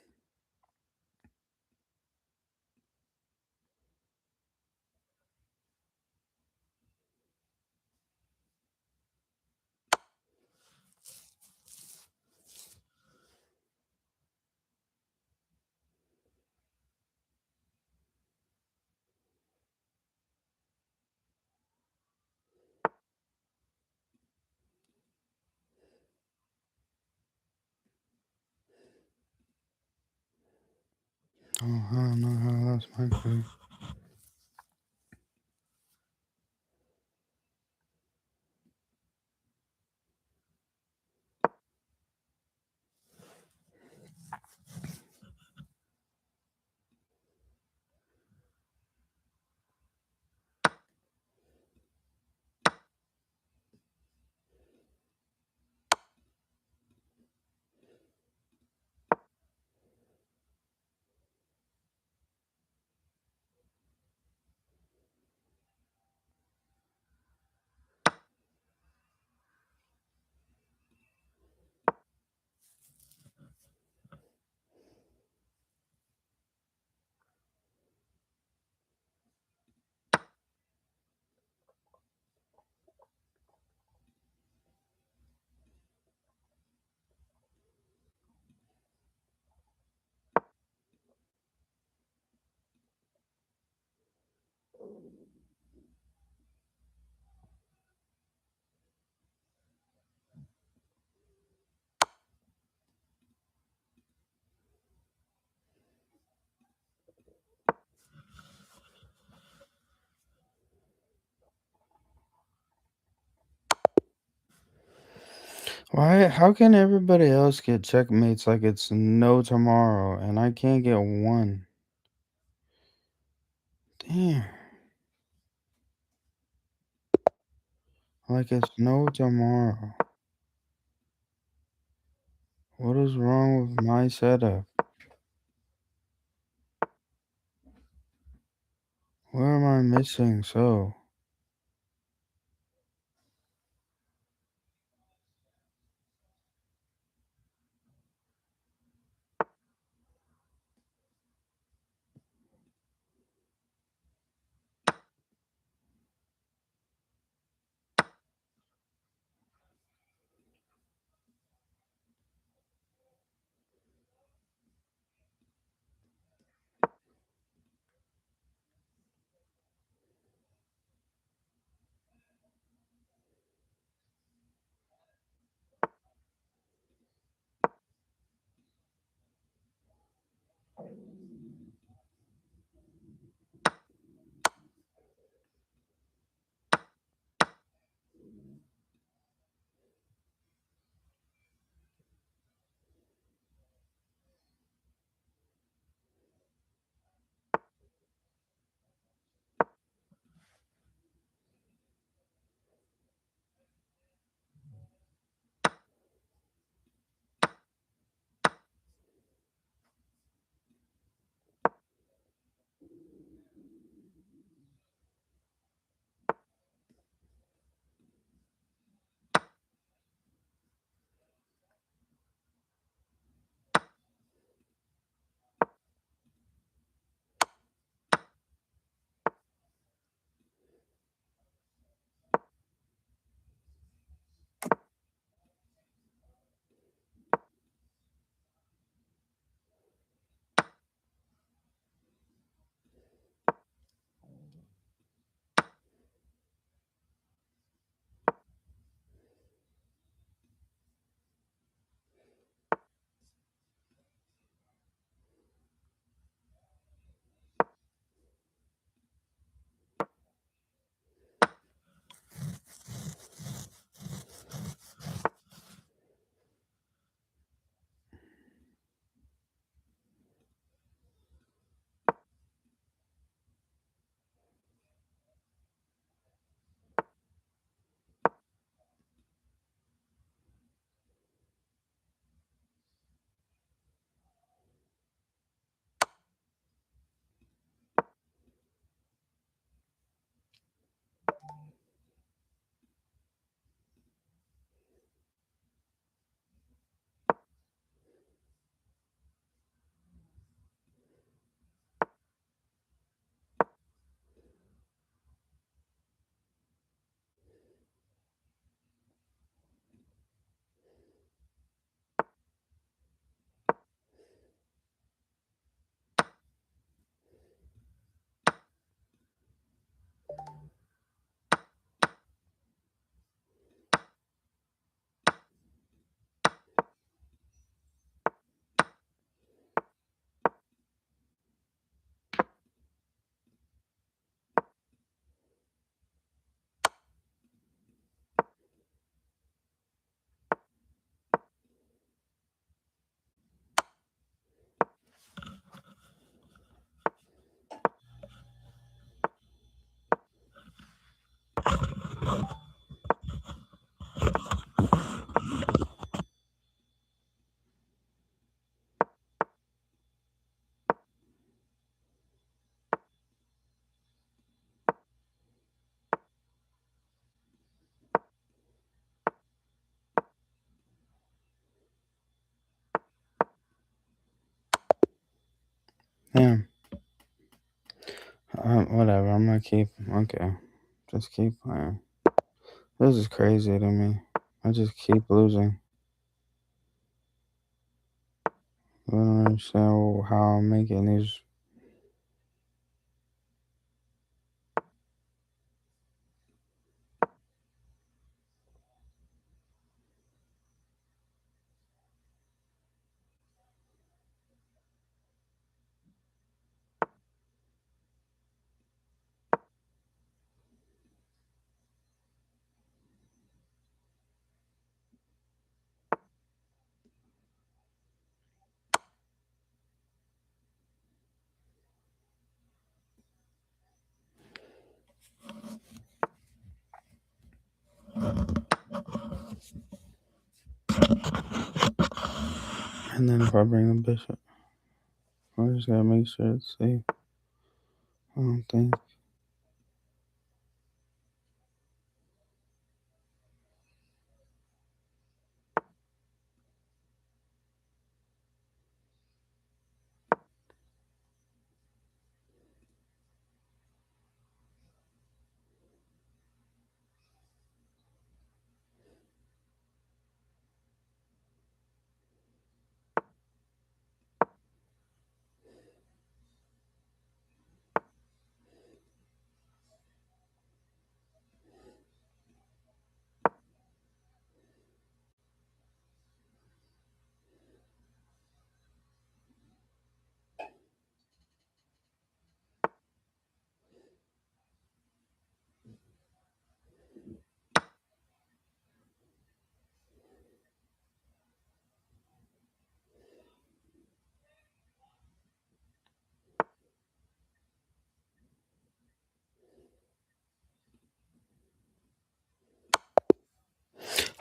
Oh, I don't know how that's my face. Why? How can everybody else get checkmates like it's no tomorrow and I can't get one? Damn. Like it's no tomorrow. What is wrong with my setup? Where am I missing so? Damn. Whatever. I'm gonna keep. Okay. Just keep playing. This is crazy to me. I just keep losing. I don't understand how I'm making these. And then if I bring the bishop, I just gotta make sure it's safe. I don't think.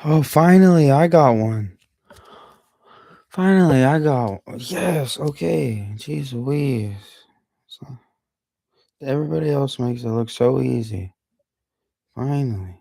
Oh, finally, I got one. Finally, I got. Yes, okay. Jeez Louise. So, everybody else makes it look so easy. Finally.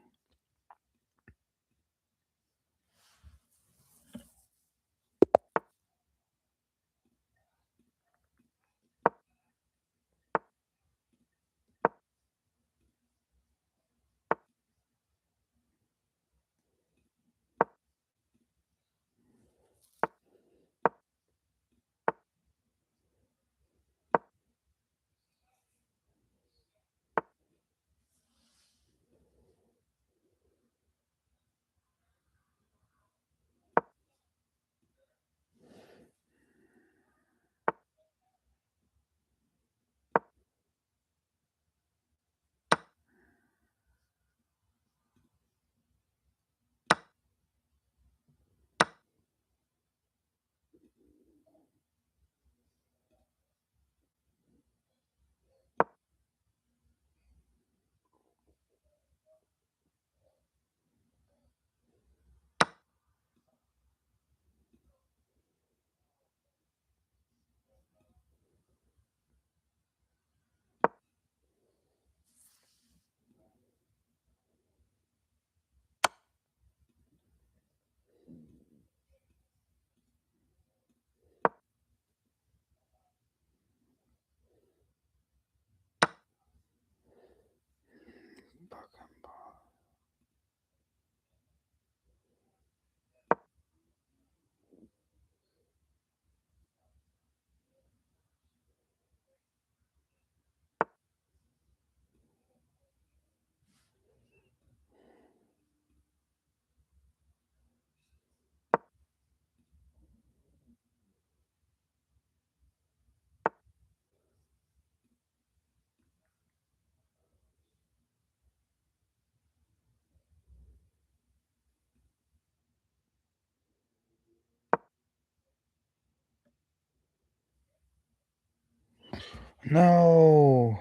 No.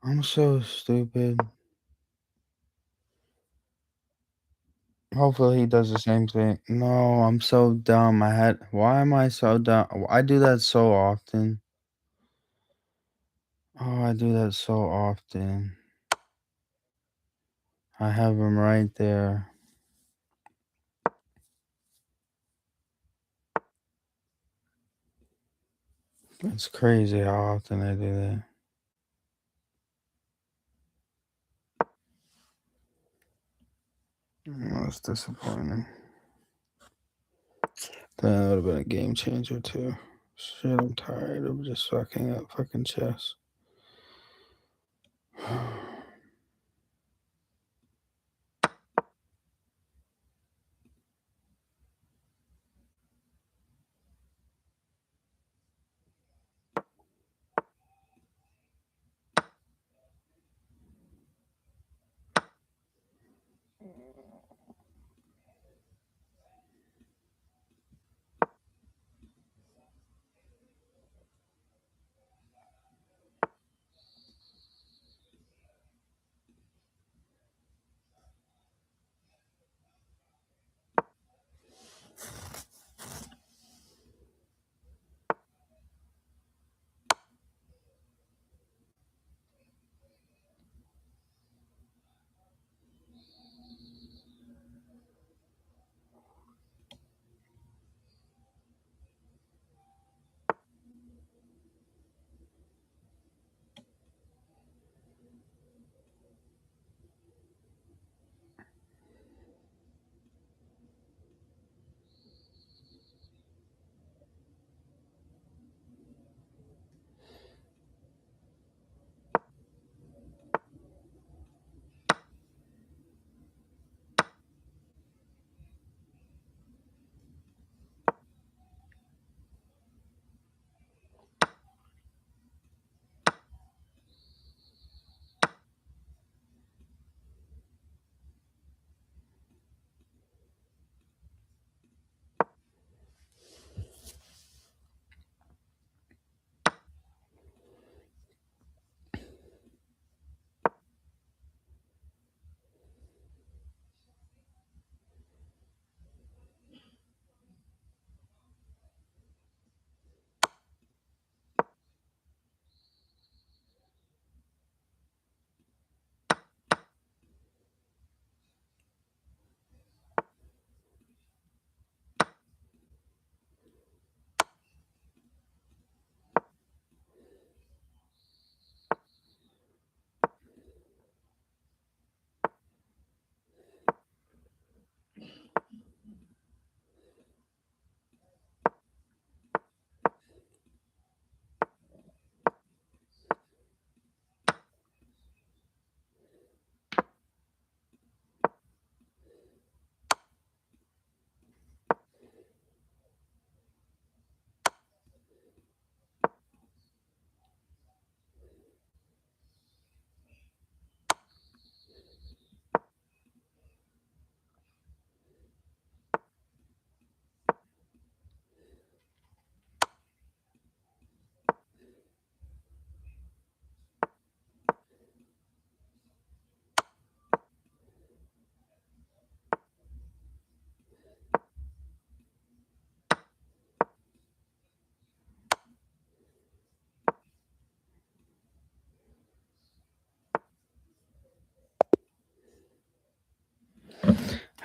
I'm so stupid. Hopefully he does the same thing. No, I'm so dumb. Why am I so dumb? I do that so often. Oh, I do that so often. I have him right there. It's crazy how often I do that. That's disappointing. That would have been a game changer too. Shit, I'm tired of just fucking up fucking chess.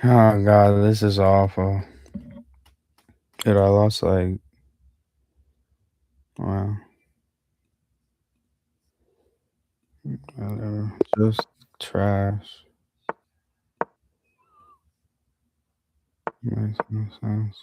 Oh god, this is awful. Dude, I lost like wow. Whatever. Just trash. Makes no sense.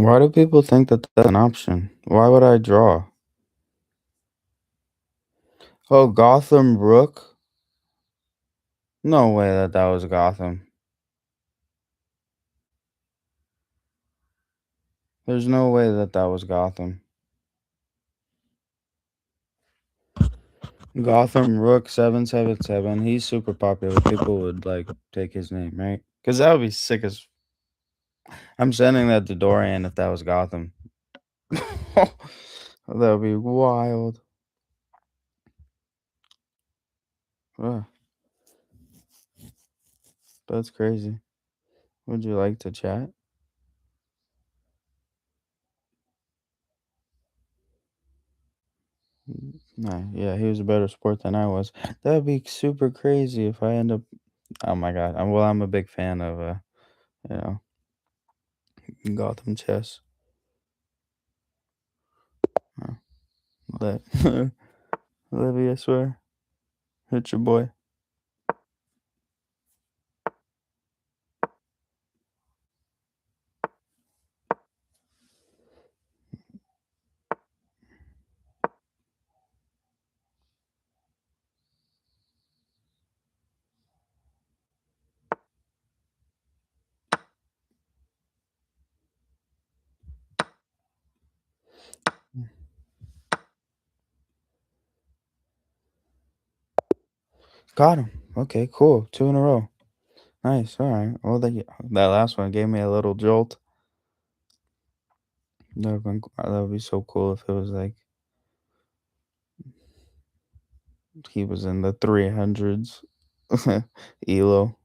Why do people think that that's an option? Why would I draw? Oh, Gotham Rook? No way that that was Gotham. There's no way that that was Gotham. Gotham Rook 777. He's super popular. People would like take his name, right? Because that would be sick as. I'm sending that to Dorian if that was Gotham. That would be wild. Ugh, that's crazy. Would you like to chat? No, yeah, he was a better sport than I was. That'd be super crazy if I end up. Oh my god. Well, I'm a big fan of you know, Gotham chess. Uh, Let Libby, I swear, hit your boy. Got him. Okay, cool. Two in a row. Nice. All right. Well, that last one gave me a little jolt. That would be so cool if it was like he was in the 300s. Elo.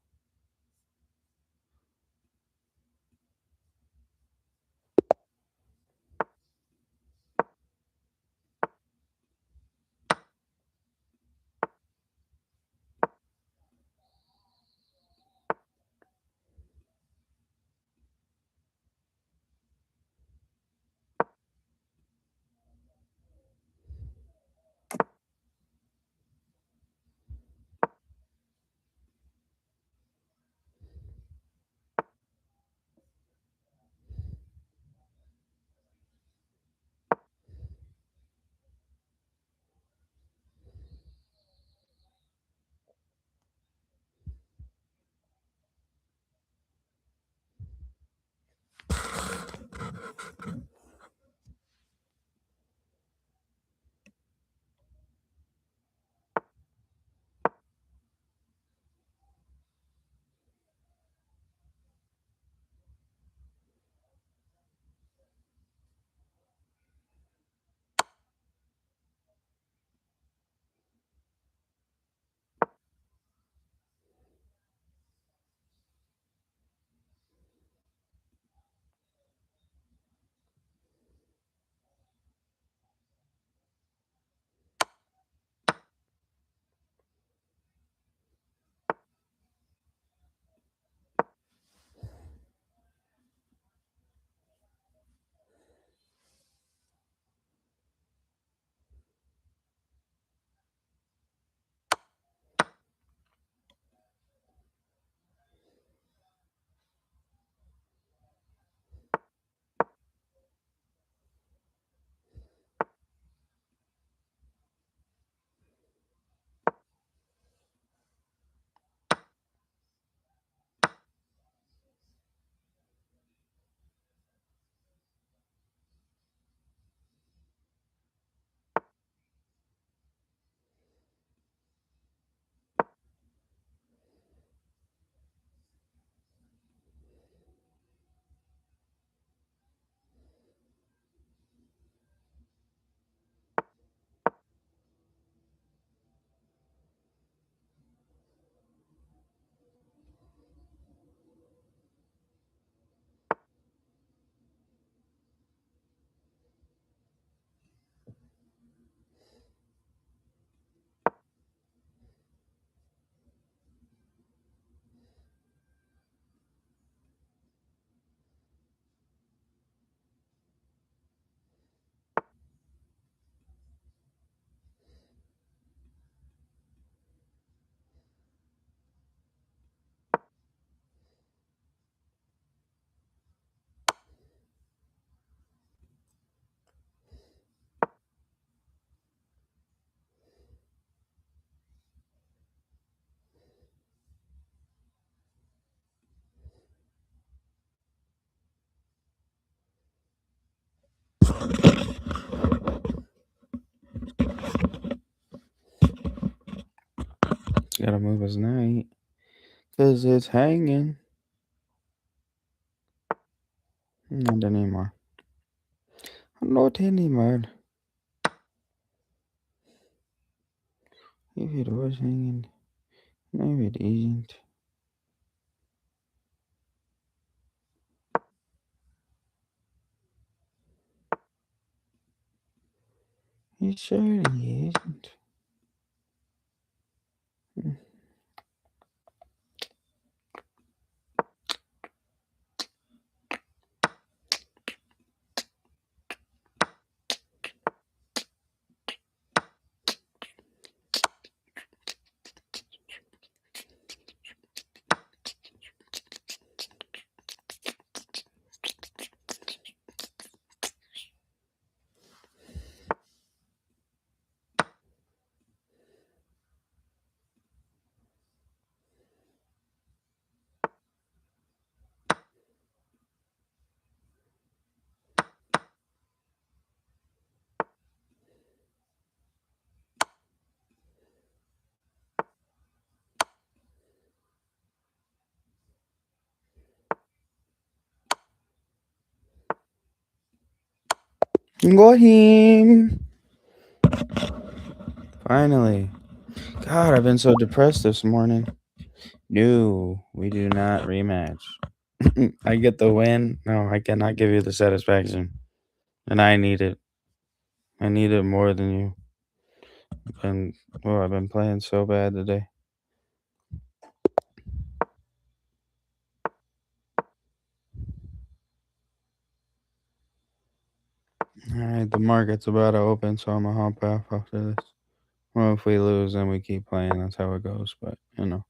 Gotta move his knight. Cause it's hanging. Not anymore. Not anymore. If it was hanging, maybe it isn't. It surely isn't. Got him! Finally. God, I've been so depressed this morning. No, we do not rematch. I get the win. No, I cannot give you the satisfaction. And I need it. I need it more than you. I've been playing so bad today. Alright, the market's about to open, so I'm gonna hop off after this. Well, if we lose, then we keep playing. That's how it goes. But, you know.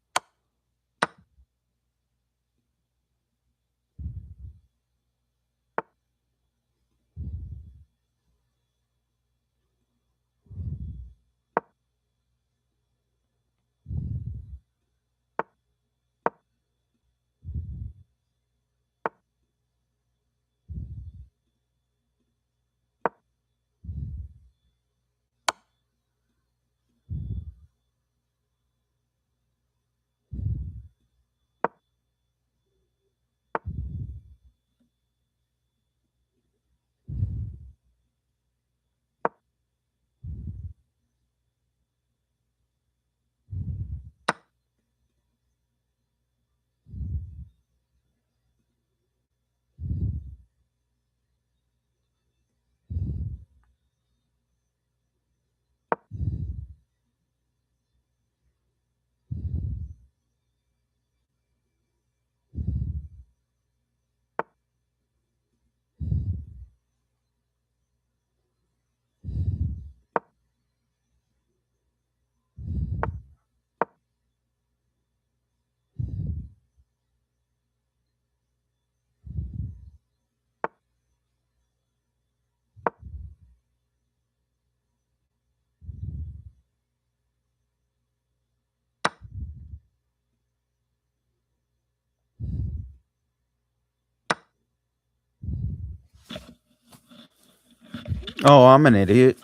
Oh, I'm an idiot.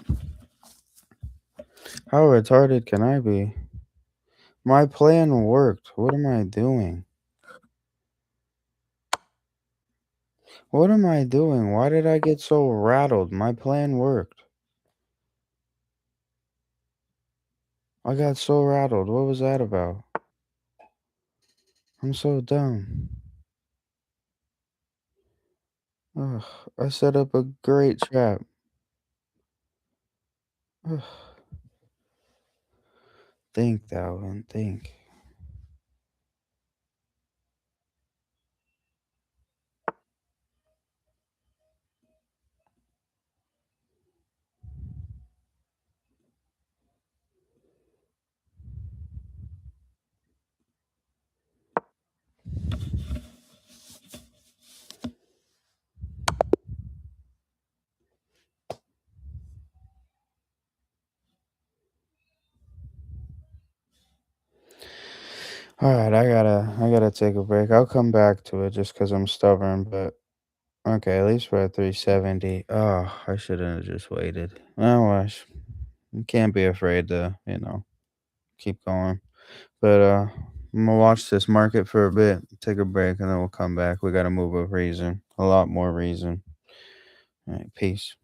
How retarded can I be? My plan worked. What am I doing? What am I doing? Why did I get so rattled? My plan worked. I got so rattled. What was that about? I'm so dumb. Ugh, I set up a great trap. Ugh. Think, Dalvin, think. All right, I gotta take a break. I'll come back to it just because I'm stubborn. But okay, at least we're at 370. Oh, I shouldn't have just waited. Oh, well, you can't be afraid to, keep going. But I'm gonna watch this market for a bit, take a break, and then we'll come back. We gotta move with reason, a lot more reason. All right, peace.